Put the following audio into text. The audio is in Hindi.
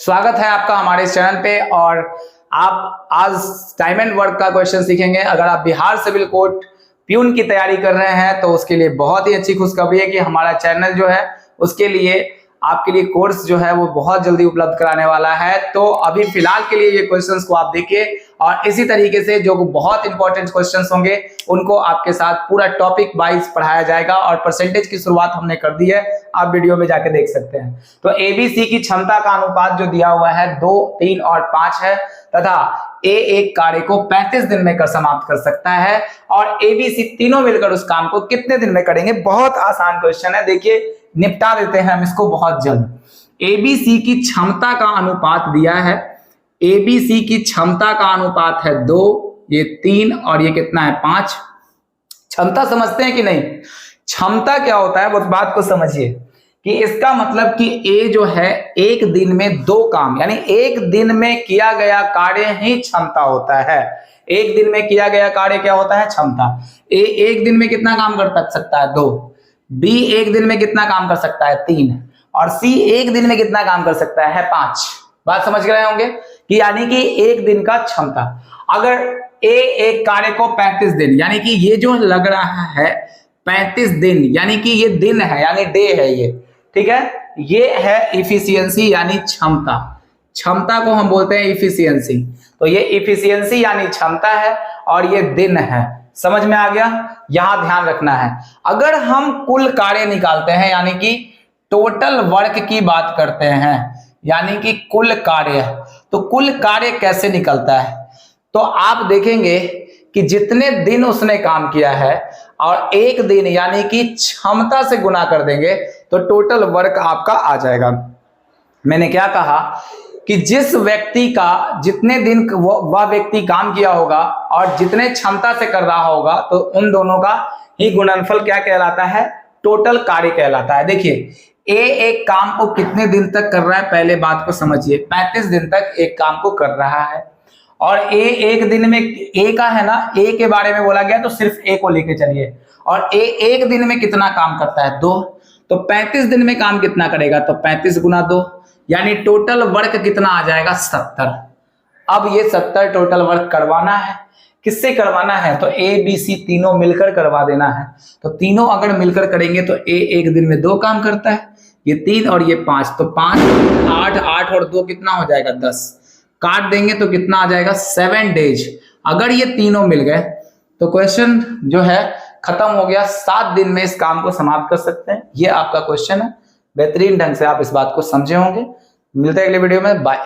स्वागत है आपका हमारे इस चैनल पे। और आप आज टाइम एंड वर्क का क्वेश्चन सीखेंगे। अगर आप बिहार सिविल कोर्ट प्यून की तैयारी कर रहे हैं तो उसके लिए बहुत ही अच्छी खुशखबरी है कि हमारा चैनल जो है उसके लिए आपके लिए कोर्स जो है वो बहुत जल्दी उपलब्ध कराने वाला है। तो अभी फिलहाल के लिए ये क्वेश्चंस को आप देखिए और इसी तरीके से जो बहुत इंपॉर्टेंट क्वेश्चंस होंगे उनको आपके साथ पूरा टॉपिक वाइज पढ़ाया जाएगा और परसेंटेज की शुरुआत हमने कर दी है, आप वीडियो में जाके देख सकते हैं। तो एबीसी की क्षमता का अनुपात जो दिया हुआ है 2, 3 और 5 है तथा ए एक कार्य को 35 दिन में कर समाप्त कर सकता है और एबीसी तीनों मिलकर उस काम को कितने दिन में करेंगे। बहुत आसान क्वेश्चन है, देखिए निपटा देते हैं हम इसको बहुत जल्द। एबीसी की क्षमता का अनुपात दिया है, एबीसी की क्षमता का अनुपात है 2, ये 3 और ये कितना है 5। क्षमता समझते हैं कि नहीं? क्षमता क्या होता है उस बात को समझिए कि इसका मतलब कि ए जो है एक दिन में 2 काम, यानी एक दिन में किया गया कार्य ही क्षमता होता है। एक दिन में किया गया कार्य क्या होता है? क्षमता। ए एक दिन में कितना काम कर सकता है? 2। बी एक दिन में कितना काम कर सकता है? 3। और सी एक दिन में कितना काम कर सकता है? 5। बात समझ गए होंगे कि यानी कि एक दिन का क्षमता। अगर ए एक कार्य को 35 दिन, यानी कि ये जो लग रहा है 35 दिन, यानी कि ये दिन है यानी डे है ये, ठीक है, ये है इफिशियंसी यानी क्षमता। क्षमता को हम बोलते हैं इफिशियंसी। तो ये इफिशियंसी यानी क्षमता है और ये दिन है। समझ में आ गया? यहां ध्यान रखना है। अगर हम कुल कार्य निकालते हैं यानी कि टोटल वर्क की बात करते हैं, यानी कि कुल कार्य, तो कुल कार्य कैसे निकलता है? तो आप देखेंगे कि जितने दिन उसने काम किया है और एक दिन यानी कि क्षमता से गुना कर देंगे तो टोटल वर्क आपका आ जाएगा। मैंने क्या कहा कि जिस व्यक्ति का जितने दिन वह व्यक्ति काम किया होगा और जितने क्षमता से कर रहा होगा तो उन दोनों का ही गुणनफल क्या कहलाता है? टोटल कार्य कहलाता है। देखिए ए एक काम को कितने दिन तक कर रहा है, पहले बात को समझिए। 35 दिन तक एक काम को कर रहा है और ए एक दिन में, ए का है ना, ए के बारे में बोला गया तो सिर्फ ए को लेके चलिए। और ए एक दिन में कितना काम करता है? 2। तो 35 दिन में काम कितना करेगा? तो 35 गुना 2, यानी टोटल वर्क कितना आ जाएगा? 70। अब ये 70 टोटल वर्क करवाना है। किससे करवाना है? तो ए बी सी तीनों मिलकर करवा देना है। तो तीनों अगर मिलकर करेंगे तो ए एक दिन में 2 काम करता है, ये 3 और ये 5, तो 5 8 8 और 2 कितना हो जाएगा? 10। काट देंगे तो कितना आ जाएगा? 7 डेज। अगर ये तीनों मिल गए तो क्वेश्चन जो है खत्म हो गया। 7 दिन में इस काम को समाप्त कर सकते हैं। ये आपका क्वेश्चन है। बेहतरीन ढंग से आप इस बात को समझे होंगे। मिलते हैं अगले वीडियो में। बाय।